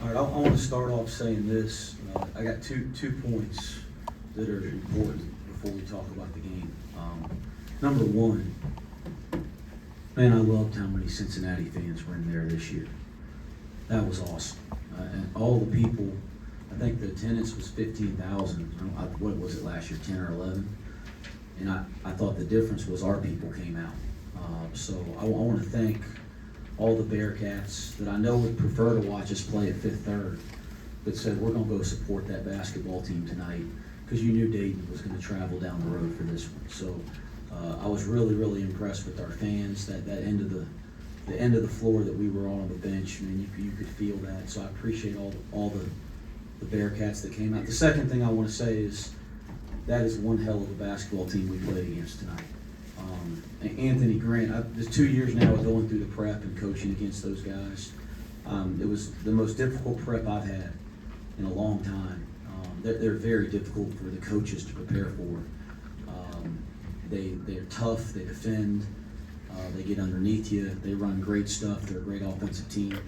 All right, I want to start off saying this. I got two points that are important before we talk about the game. Number one, man, I loved how many Cincinnati fans were in there this year. That was awesome. And all the people, I think the attendance was 15,000. What was it last year, 10 or 11? And I thought the difference was our people came out. So I want to thank all the Bearcats that I know would prefer to watch us play at Fifth Third, but said we're going to go support that basketball team tonight because you knew Dayton was going to travel down the road for this one. So I was really impressed with our fans. That end of the floor that we were on the bench, I mean, you could feel that. So I appreciate all the Bearcats that came out. The second thing I want to say is that is one hell of a basketball team we played against tonight. And Anthony Grant, there's 2 years now of going through the prep and coaching against those guys. It was the most difficult prep I've had in a long time. They're very difficult for the coaches to prepare for. They're tough, they defend, they get underneath you, they run great stuff, they're a great offensive team.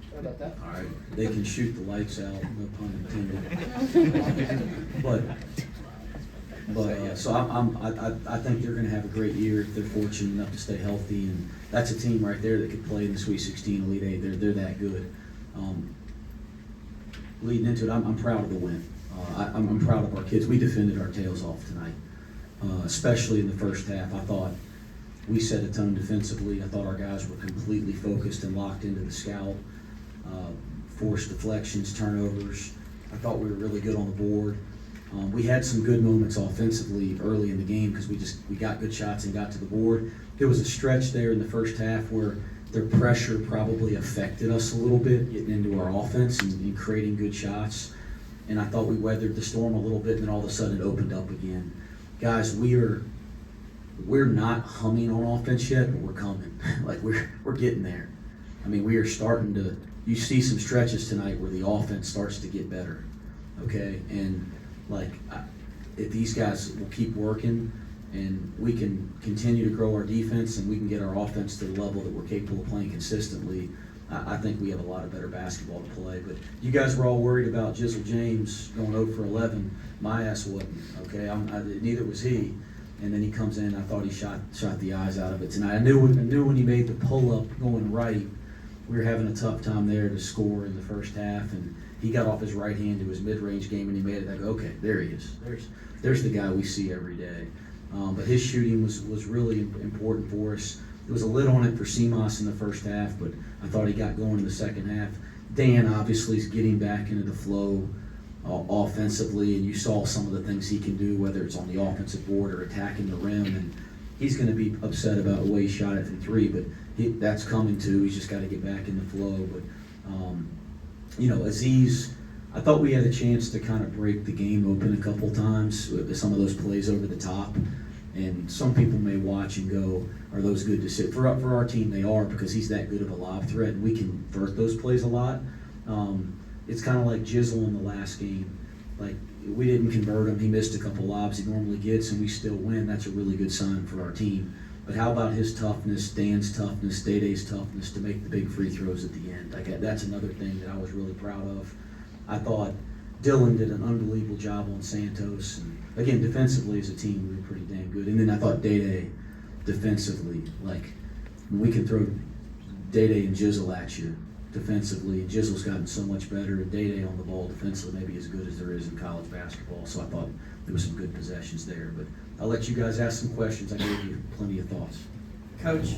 Sorry about that. All right, they can shoot the lights out, no pun intended. But so I think they're going to have a great year if they're fortunate enough to stay healthy, and that's a team right there that could play in the Sweet 16, Elite 8. They're that good. Leading into it, I'm proud of the win. I'm proud of our kids. We defended our tails off tonight, especially in the first half. I thought we set a tone defensively. I thought our guys were completely focused and locked into the scout, forced deflections, turnovers. I thought we were really good on the board. We had some good moments offensively early in the game because we got good shots and got to the board. There was a stretch there in the first half where their pressure probably affected us a little bit, getting into our offense and creating good shots. And I thought we weathered the storm a little bit, and then all of a sudden it opened up again. Guys, we're not humming on offense yet, but we're coming. Like we're getting there. I mean, we are starting to. You see some stretches tonight where the offense starts to get better. Okay, and if these guys will keep working and we can continue to grow our defense and we can get our offense to the level that we're capable of playing consistently, I think we have a lot of better basketball to play. But you guys were all worried about Jizzle James going 0 for 11. My ass wasn't, okay? Neither was he. And then he comes in, I thought he shot the eyes out of it tonight. I knew when he made the pull-up going right, we were having a tough time there to score in the first half, and he got off his right hand to his mid-range game, and he made it. I go, okay, there he is. There's the guy we see every day. But his shooting was really important for us. There was a lid on it for CMOS in the first half, but I thought he got going in the second half. Dan obviously is getting back into the flow offensively, and you saw some of the things he can do, whether it's on the offensive board or attacking the rim. And he's going to be upset about the way he shot it from three, but that's coming too. He's just got to get back in the flow. But Aziz, I thought we had a chance to kind of break the game open a couple times with some of those plays over the top. And some people may watch and go, are those good to sit? For our team, they are, because he's that good of a lob threat, and we convert those plays a lot. It's kind of like Jizzle in the last game. Like, we didn't convert him. He missed a couple lobs he normally gets, and we still win. That's a really good sign for our team. But how about his toughness, Dan's toughness, Day-Day's toughness to make the big free throws at the end? That's another thing that I was really proud of. I thought Dylan did an unbelievable job on Santos. And again, defensively as a team, we were pretty damn good. And then I thought Day-Day defensively, we can throw Day-Day and Jizzle at you defensively. Jizzle's gotten so much better, and Day-Day on the ball defensively maybe as good as there is in college basketball. So I thought there were some good possessions there. But I'll let you guys ask some questions. I gave you plenty of thoughts. Coach,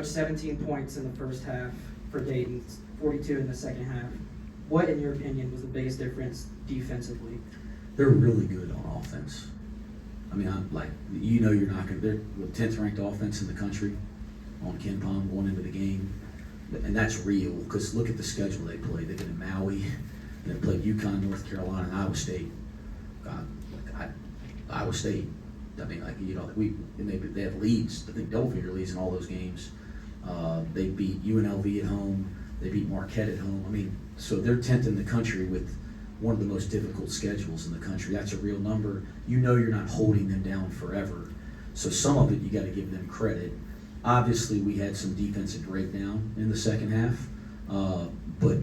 17 points in the first half for Dayton, 42 in the second half. What, in your opinion, was the biggest difference defensively? They're really good on offense. I mean, you're not going to. They're the 10th ranked offense in the country on KenPom going into the game. And that's real, because look at the schedule they played. They've been in Maui, they played UConn, North Carolina, and Iowa State. Iowa State. I mean, they have leads. I think double-figure leads in all those games. They beat UNLV at home. They beat Marquette at home. I mean, so they're 10th in the country with one of the most difficult schedules in the country. That's a real number. You know you're not holding them down forever. So some of it you got to give them credit. Obviously, we had some defensive breakdown in the second half. But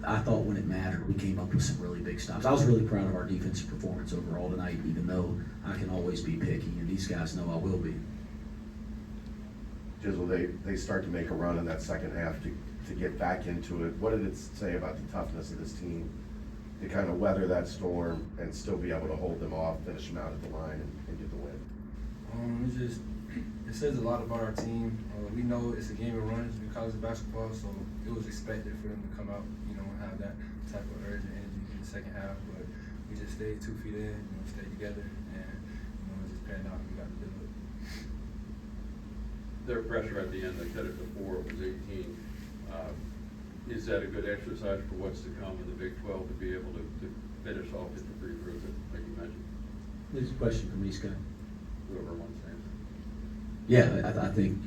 I thought when it mattered, we came up with some really big stops. I was really proud of our defensive performance overall tonight, even though I can always be picky, and these guys know I will be. Jizzle, they start to make a run in that second half to get back into it. What did it say about the toughness of this team to kind of weather that storm and still be able to hold them off, finish them out at the line, and get the win? It says a lot about our team. We know it's a game of runs in college basketball, so it was expected for them to come out, and have that type of urge and energy in the second half. But we just stayed 2 feet in, stayed together, and it just panned out. And we got to do it. Their pressure at the end, they cut it to 4, it was 18. Is that a good exercise for what's to come in the Big 12 to be able to finish off at the free throws, like you mentioned? There's a question from me, Scott. Whoever wants to answer. Yeah, I think,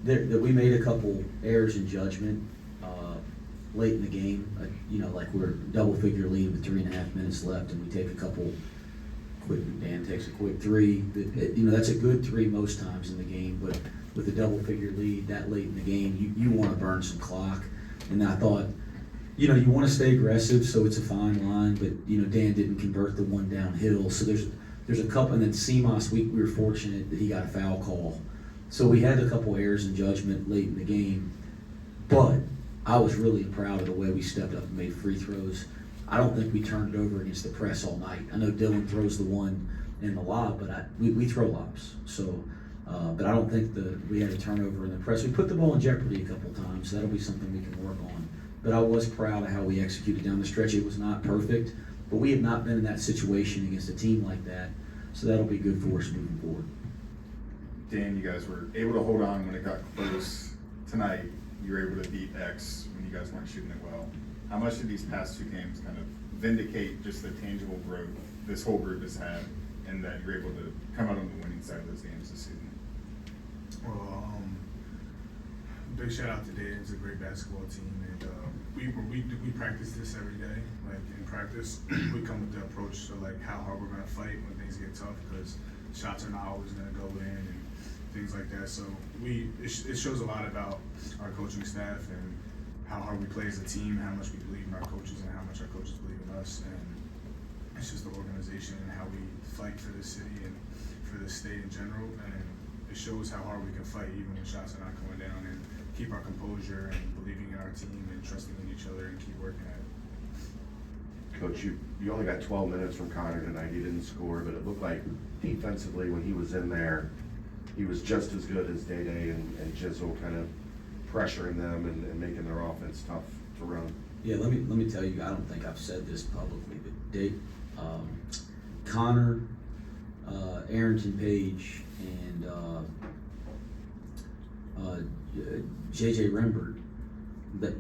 that we made a couple errors in judgment late in the game. Like we're double-figure lead with 3.5 minutes left, and we take a couple Dan takes a quick three. That's a good three most times in the game, but with a double-figure lead that late in the game, you want to burn some clock. And I thought, you want to stay aggressive, so it's a fine line, but, Dan didn't convert the one downhill. So there's a couple, and then CMOS, we were fortunate that he got a foul call. So we had a couple errors in judgment late in the game, but I was really proud of the way we stepped up and made free throws. I don't think we turned it over against the press all night. I know Dylan throws the one in the lob, but we throw lobs. So, but I don't think we had a turnover in the press. We put the ball in jeopardy a couple times, so that'll be something we can work on. But I was proud of how we executed down the stretch. It was not perfect, but we have not been in that situation against a team like that, so that'll be good for us moving forward. Dan, you guys were able to hold on when it got close. Tonight, you were able to beat X when you guys weren't shooting it well. How much did these past 2 games kind of vindicate just the tangible growth this whole group has had, and that you're able to come out on the winning side of those games this season? Well, big shout out to Dayton. It's a great basketball team, and we practice this every day. Like in practice, we come with the approach to like how hard we're gonna fight when things get tough, because shots are not always gonna go in and things like that. So it shows a lot about our coaching staff and how hard we play as a team, how much we believe in our coaches, and how much our coaches believe in us. And it's just the organization and how we fight for this city and for this state in general. And it shows how hard we can fight even when shots are not coming down, and keep our composure and believing in our team and trusting in each other and keep working at it. Coach, you only got 12 minutes from Connor tonight. He didn't score, but it looked like defensively when he was in there, he was just as good as Day and Jizzle, kind of pressuring them and making their offense tough to run. Yeah, let me tell you, I don't think I've said this publicly, but Connor, Arrington Page, and JJ Rembert,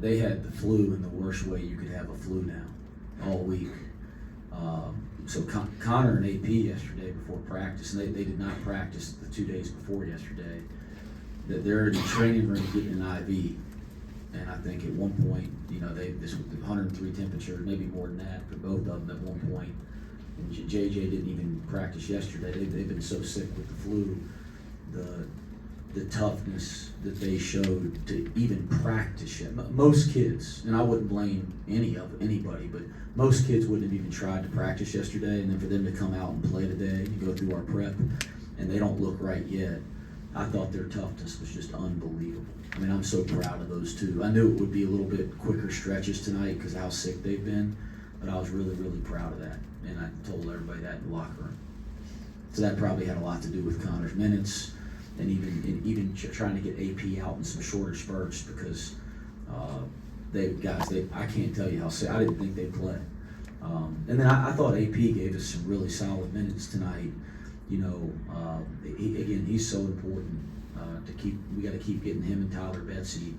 they had the flu in the worst way you could have a flu now, all week. So Connor and AP yesterday before practice, and they did not practice the 2 days before yesterday. That they're in the training room getting an IV, and I think at one point, this was 103 temperature, maybe more than that for both of them at one point. And JJ didn't even practice yesterday. They've been so sick with the flu. The toughness that they showed to even practice yet. Most kids, and I wouldn't blame anybody, but most kids wouldn't have even tried to practice yesterday, and then for them to come out and play today and go through our prep, and they don't look right yet. I thought their toughness was just unbelievable. I mean, I'm so proud of those two. I knew it would be a little bit quicker stretches tonight because of how sick they've been, but I was really, really proud of that, and I told everybody that in the locker room. So that probably had a lot to do with Connor's minutes, and even trying to get AP out in some shorter spurts because I can't tell you how sick. I didn't think they'd play. And then I thought AP gave us some really solid minutes tonight. He's so important we got to keep getting him and Tyler Betsy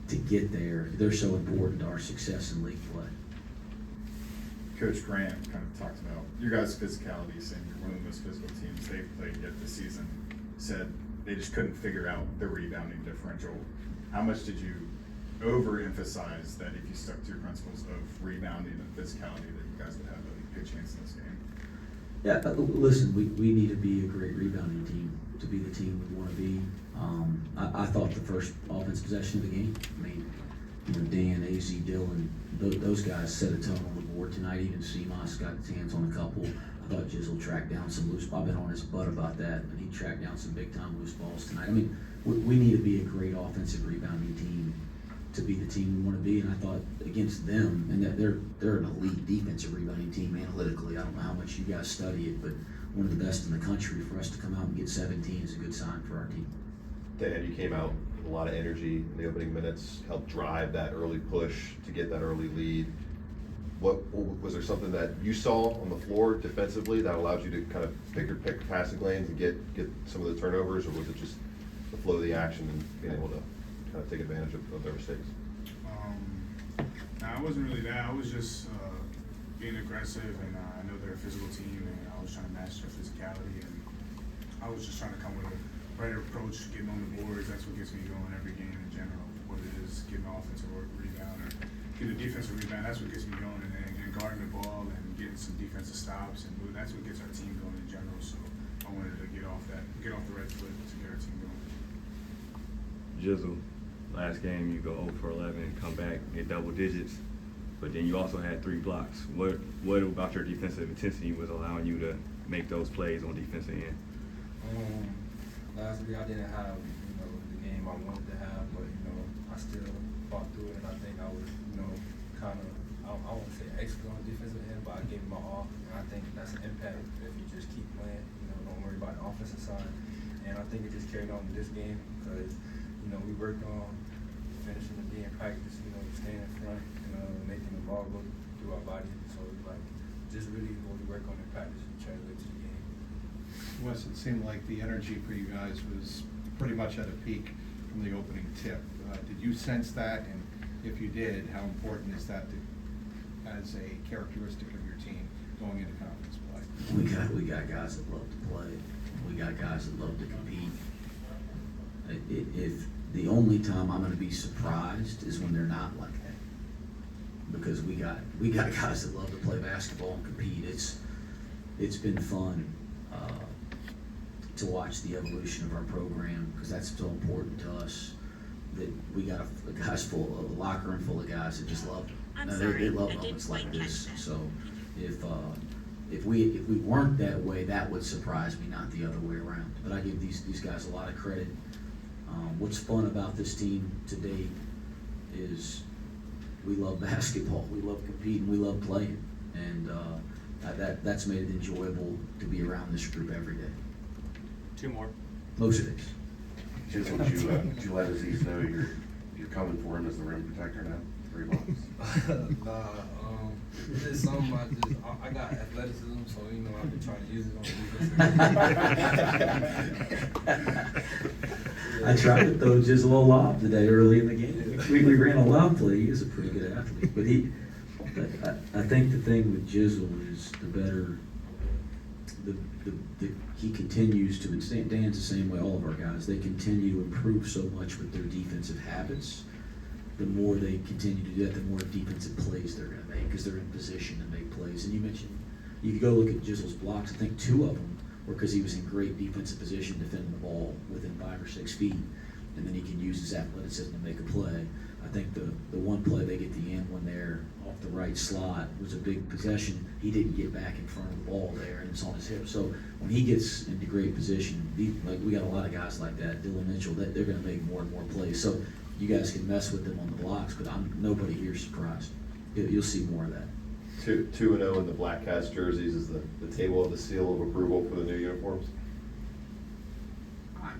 to get there. They're so important to our success in league play. Coach Grant kind of talked about your guys' physicality, saying you're one of the most physical teams they've played yet this season. Said they just couldn't figure out the rebounding differential. How much did you overemphasize that if you stuck to your principles of rebounding and physicality that you guys would have a good chance in this game? Yeah, listen, we need to be a great rebounding team to be the team we want to be. I thought the first offense possession of the game, I mean, Jay-Z, Dylan, those guys set a tone on the board tonight. Even CMOS got his hands on a couple. I thought Jizzle tracked down some loose, I've been on his butt about that, but he tracked down some big-time loose balls tonight. I mean, we need to be a great offensive rebounding team to be the team we want to be, and I thought against them, and that they're an elite defensive rebounding team analytically. I don't know how much you guys study it, but one of the best in the country. For us to come out and get 17 is a good sign for our team. Dan, you came out with a lot of energy in the opening minutes, helped drive that early push to get that early lead. What was there something that you saw on the floor defensively that allowed you to kind of pick passing lanes and get some of the turnovers, or was it just the flow of the action and being able to kind of take advantage of their mistakes? Nah, it wasn't really that. I was just being aggressive, and I know they're a physical team, and I was trying to match their physicality, and I was just trying to come with a better approach, getting on the boards. That's what gets me going every game in general, whether it is getting an offensive rebound or getting a defensive rebound. That's what gets me going, and guarding the ball and getting some defensive stops, and that's what gets our team going in general. So I wanted to get off the right foot to get our team going. Jizzle, last game you go 0 for 11, come back, get double digits, but then you also had 3 blocks. What about your defensive intensity was allowing you to make those plays on defensive end? Last week I didn't have, the game I wanted to have, but, I still fought through it, and I think I was, kind of, I won't say excellent on the defensive end, but I gave it my all, and I think that's an impact if you just keep playing, don't worry about the offensive side. And I think it just carried on in this game because, we worked on finishing the D in practice, staying in front, making the ball go through our body. So, just really what we work on in practice and translate to the game. Wes, it seemed like the energy for you guys was pretty much at a peak from the opening tip. Did you sense that? And if you did, how important is that as a characteristic of your team going into conference play? We got guys that love to play. We got guys that love to compete. If the only time I'm going to be surprised is when they're not like that, because we got guys that love to play basketball and compete. It's been fun to watch the evolution of our program, because that's so important to us. That we got a locker room full of guys that just love it. They love moments like this. So if we weren't that way, that would surprise me, not the other way around. But I give these guys a lot of credit. What's fun about this team to date is we love basketball, we love competing, we love playing, and that's made it enjoyable to be around this group every day. 2 more. Most days. Jizzle, did you let Aziz know you're coming for him as the rim protector now? 3 blocks. It's just something I got athleticism, so I've been trying to use it on defense. I tried to throw Jizzle a lob today early in the game. We ran a lob play. He is a pretty good athlete, but I think the thing with Jizzle is he continues to, and Dan's the same way, all of our guys, they continue to improve so much with their defensive habits. The more they continue to do that, the more defensive plays they're going to make, because they're in position to make plays. And you mentioned, if you go look at Jizzle's blocks, I think 2 of them were because he was in great defensive position defending the ball within 5 or 6 feet, and then he can use his athleticism to make a play. I think the one play they get the end one there off the right slot was a big possession. He didn't get back in front of the ball there, and it's on his hip. So when he gets into great position, we got a lot of guys like that. Dylan Mitchell, they're going to make more and more plays. So you guys can mess with them on the blocks, but nobody here is surprised. You'll see more of that. 2-0 in the Black Cats jerseys. Is the table of the seal of approval for the new uniforms? I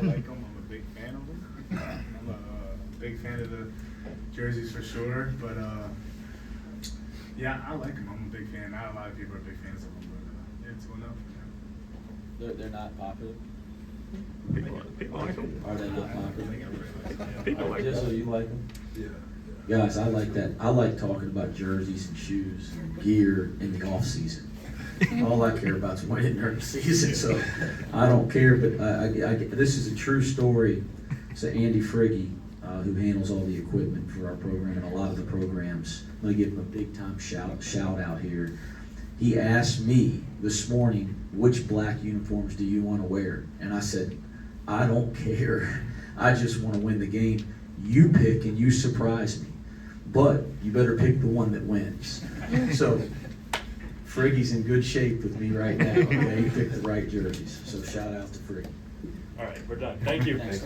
like them. I'm a big fan of them. I'm a big fan of the jerseys for sure. But yeah, I like them. I'm a big fan. Not a lot of people are big fans of them, but yeah, 2-0. They're not popular. People like them. Are they not popular? People like Jizzle, them. you like them? Yeah. Guys, I like that. I like talking about jerseys and shoes and gear in the off season. All I care about is winning during the season, so I don't care. But this is a true story. So Andy Friggy, who handles all the equipment for our program and a lot of the programs, I'm going to give him a big time shout out here. He asked me this morning, which black uniforms do you want to wear? And I said, I don't care. I just want to win the game. You pick and you surprise me. but you better pick the one that wins. So Friggy's in good shape with me right now, okay? He picked the right jerseys, so shout out to Friggy. All right, we're done. Thank you. Thanks.